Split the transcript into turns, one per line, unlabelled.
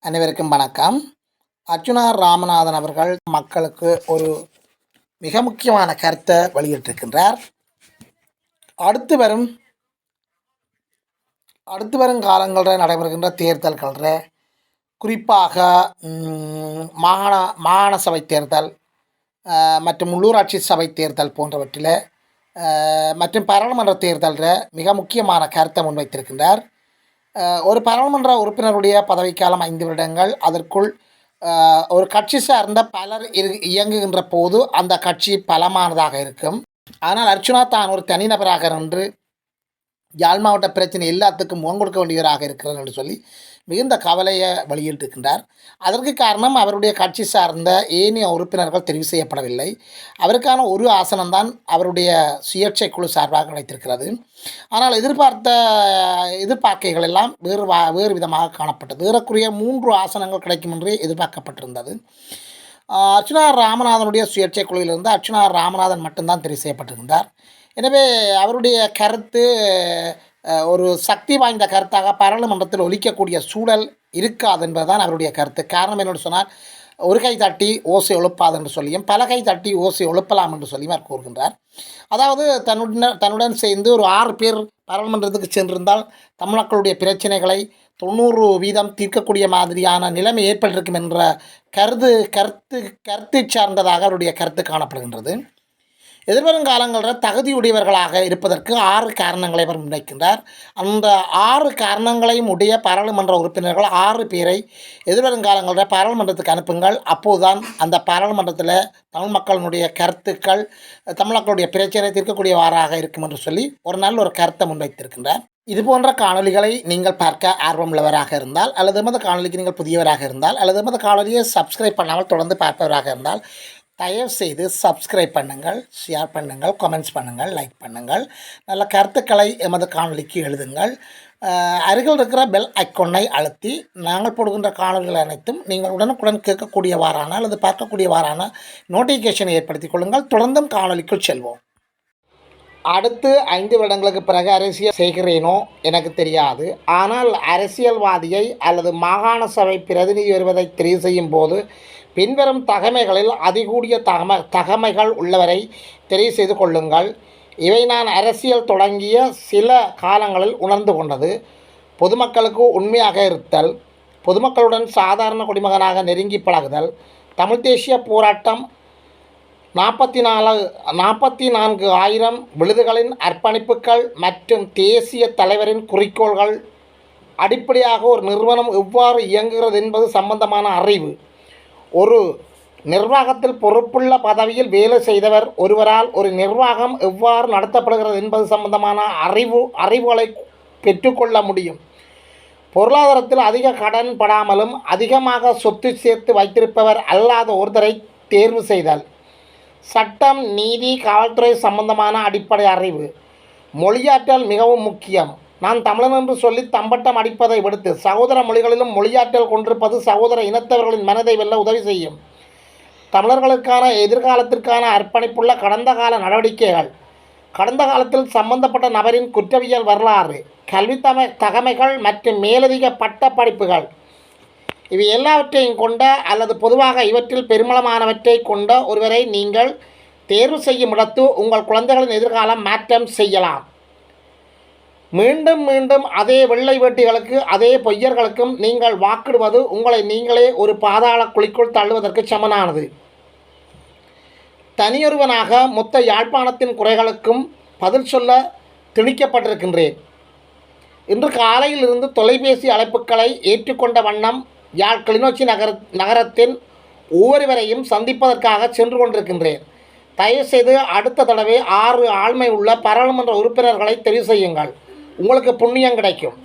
அனைவருக்கும் வணக்கம். அர்ச்சுனா ராமநாதன் அவர்கள் மக்களுக்கு ஒரு மிக முக்கியமான கருத்தை வெளியிட்டிருக்கின்றார். அடுத்து வரும் காலங்களில் நடைபெறுகின்ற தேர்தல்களில் குறிப்பாக மாகாண சபை தேர்தல் மற்றும் உள்ளூராட்சி சபை தேர்தல் போன்றவற்றில் மற்றும் பாராளுமன்ற தேர்தலில் மிக முக்கியமான கருத்தை முன்வைத்திருக்கின்றார். ஒரு பாராளுமன்ற உறுப்பினருடைய பதவிக்காலம் 5 வருடங்கள். அதற்குள் ஒரு கட்சி சார்ந்த பலர் இயங்குகின்ற போது அந்த கட்சி பலமானதாக இருக்கும். ஆனால் அர்ச்சுனா தான் ஒரு தனிநபராக நின்று யாழ் மாவட்ட பிரச்சனை எல்லாத்துக்கும் முகம் கொடுக்க வேண்டியவராக இருக்கிறார் என்று சொல்லி மிகுந்த கவலையை வெளியிட்டிருக்கின்றார். அதற்கு காரணம் அவருடைய கட்சி சார்ந்த ஏனைய உறுப்பினர்கள் தெரிவு செய்யப்படவில்லை. அவருக்கான ஒரு ஆசனம்தான் அவருடைய சுயேட்சை குழு சார்பாக கிடைத்திருக்கிறது. ஆனால் எதிர்பார்க்கைகள் எல்லாம் வேறு விதமாக காணப்பட்டது. ஏறக்குறைய 3 ஆசனங்கள் கிடைக்கும் என்று எதிர்பார்க்கப்பட்டிருந்தது. அர்ச்சுனா ராமநாதனுடைய சுயேட்சை குழுவிலிருந்து அர்ச்சுனா ராமநாதன் மட்டும்தான் தெரிவு செய்யப்பட்டிருந்தார். எனவே அவருடைய கருத்து ஒரு சக்தி வாய்ந்த கருத்தாக பாராளுமன்றத்தில் ஒலிக்கக்கூடிய சூழல் இருக்காது என்பதுதான் அவருடைய கருத்து. காரணம் என்னென்னு சொன்னால், ஒரு கை தட்டி ஓசை எழுப்பாது என்று சொல்லியும் பல கை தட்டி ஓசை எழுப்பலாம் என்று சொல்லியும் அவர் கூறுகின்றார். அதாவது தன்னுடன் சேர்ந்து ஒரு 6 பேர் பாராளுமன்றத்துக்கு சென்றிருந்தால் தமிழ் மக்களுடைய பிரச்சனைகளை 90% தீர்க்கக்கூடிய மாதிரியான நிலைமை ஏற்பட்டிருக்கும் என்ற கருத்து சார்ந்ததாக அவருடைய கருத்து காணப்படுகின்றது. எதிர்வரும் காலங்களில் தகுதியுடையவர்களாக இருப்பதற்கு 6 காரணங்களை அவர் முன்வைக்கின்றார். அந்த 6 காரணங்களையும் உடைய பாராளுமன்ற உறுப்பினர்கள் 6 பேரை எதிர்வரும் காலங்களில் பாராளுமன்றத்துக்கு அனுப்புங்கள். அப்போதுதான் அந்த பாராளுமன்றத்தில் தமிழ் மக்களினுடைய கருத்துக்கள் தமிழ் மக்களுடைய பிரச்சனை தீர்க்கக்கூடியவாறாக இருக்கும் என்று சொல்லி ஒரு நல்ல ஒரு கருத்தை முன்வைத்திருக்கின்றார். இதுபோன்ற காணொலிகளை நீங்கள் பார்க்க ஆர்வமுள்ளவராக இருந்தால், அல்லது எமது காணொலிக்கு நீங்கள் புதியவராக இருந்தால், அல்லது எமது காணொலியை சப்ஸ்கிரைப் பண்ணாமல் தொடர்ந்து பார்ப்பவராக இருந்தால் தயவுசெய்து சப்ஸ்கிரைப் பண்ணுங்கள், ஷேர் பண்ணுங்கள், கமெண்ட்ஸ் பண்ணுங்கள், லைக் பண்ணுங்கள். நல்ல கருத்துக்களை எமது காணொலிக்கு எழுதுங்கள். அருகில் இருக்கிற பெல் ஐக்கோனை அழுத்தி நாங்கள் போடுகின்ற காணொலிகள் அனைத்தும் நீங்கள் உடனுக்குடன் கேட்கக்கூடியவாறான அல்லது பார்க்கக்கூடியவாறான நோட்டிஃபிகேஷனை ஏற்படுத்திக் கொள்ளுங்கள். தொடர்ந்தும் காணொலிக்குள் செல்வோம். அடுத்து 5 வருடங்களுக்கு பிறகு அரசியல் செய்கிறேனோ எனக்கு தெரியாது. ஆனால் அரசியல்வாதியை அல்லது மாகாண சபை பிரதிநிதி வருவதை தெரிவு செய்யும் போது பின்வரும் தகமைகளில் அதிகூடிய தகமைகள் உள்ளவரை தெரிவு செய்து கொள்ளுங்கள். இவை நான் அரசியல் தொடங்கிய சில காலங்களில் உணர்ந்து கொண்டது. பொதுமக்களுக்கு உண்மையாக இருத்தல், பொதுமக்களுடன் சாதாரண குடிமகனாக நெருங்கி பழகுதல், தமிழ் தேசிய போராட்டம் 44,000 விழுதுகளின் அர்ப்பணிப்புகள் மற்றும் தேசிய தலைவரின் குறிக்கோள்கள் அடிப்படையாக ஒரு நிறுவனம் எவ்வாறு இயங்குகிறது என்பது சம்பந்தமான அறிவு, ஒரு நிர்வாகத்தில் பொறுப்புள்ள பதவியில் வேலை செய்தவர் ஒருவரால் ஒரு நிர்வாகம் எவ்வாறு நடத்தப்படுகிறது என்பது சம்பந்தமான அறிவுகளை பெற்றுக்கொள்ள முடியும். பொருளாதாரத்தில் அதிக கடன் படாமலும் அதிகமாக சொத்து சேர்த்து வைத்திருப்பவர் அல்லாத ஒருத்தரை தேர்வு செய்தல், சட்டம், நீதி, காவல்துறை சம்பந்தமான அடிப்படை அறிவு, மொழியாற்றல் மிகவும் முக்கியம். நான் தமிழன் என்று சொல்லி தம்பட்டம் அடிப்பதை விடுத்து சகோதர மொழிகளிலும் மொழியாற்றல் கொண்டிருப்பது சகோதர இனத்தவர்களின் மனதை வெல்ல உதவி செய்யும். தமிழர்களுக்கான எதிர்காலத்திற்கான அர்ப்பணிப்புள்ள கடந்த கால நடவடிக்கைகள், கடந்த காலத்தில் சம்பந்தப்பட்ட நபரின் குற்றவியல் வரலாறு, கல்வி தகமைகள் மற்றும் மேலதிக பட்ட படிப்புகள், இவை எல்லாவற்றையும் கொண்ட அல்லது பொதுவாக இவற்றில் பெருமளமானவற்றை கொண்ட ஒருவரை நீங்கள் தேர்வு செய்யும் இடத்து உங்கள் குழந்தைகளின் எதிர்காலம் மாற்றம் செய்யலாம். மீண்டும் மீண்டும் அதே வெள்ளை வேட்டிகளுக்கு அதே பொய்யர்களுக்கும் நீங்கள் வாக்கிடுவது உங்களை நீங்களே ஒரு பாதாள குழிக்குள் தள்ளுவதற்கு சமனானது. தனியொருவனாக மொத்த யாழ்ப்பாணத்தின் குறைகளுக்கும் பதில் சொல்ல திணிக்கப்பட்டிருக்கின்றேன். இன்று காலையில் இருந்து தொலைபேசி அழைப்புகளை ஏற்றுக்கொண்ட வண்ணம் யாழ் கிளிநொச்சி நகரத்தின் ஒவ்வொருவரையும் சந்திப்பதற்காக சென்று கொண்டிருக்கின்றேன். தயவுசெய்து அடுத்த தடவை 6 ஆழ்மை உள்ள பாராளுமன்ற உறுப்பினர்களை தெரிவு செய்யுங்கள். உங்களுக்கு புண்ணியம் கிடைக்கும்.